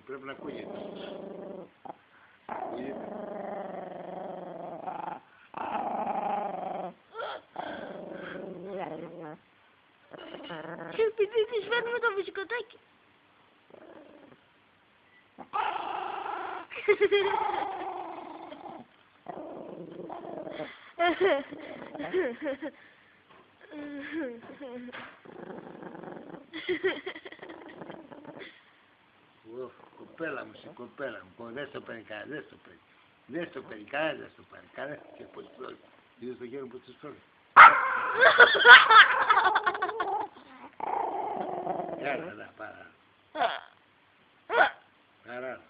πρέπει να ακούγεται. Ακούγεται. Και επειδή της φέρνουμε το βυζικοτάκι. Κοπέλα μου, σε κοπέλα μου, δεν στο παίρνει κανένα, δεν στο παίρνει. Δεν στο παίρνει κανένα, δεν στο παίρνει κανένα και πώς τρώει. Είδες το γέρο που τους τρώει. Έλα, να παρά. Παρά.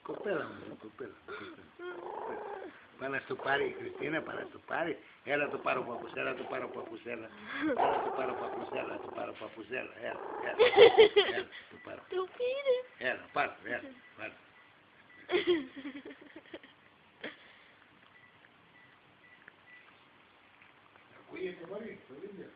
Κοπέλα μου, κοπέλα. Πάει να στο πάρει η Χριστίνα, πάει να στο πάρει. Έλα το πάρω παπουσέλα, το πάρω παπουσέλα. Έλα το πάρω παπουσέλα, το πάρω παπουσέλα. Έλα, το πάρω. Το πήρε. Έλα, πάρ' το, έλα, πάρ' το. Ακούγεται μόλι, το βίντεο.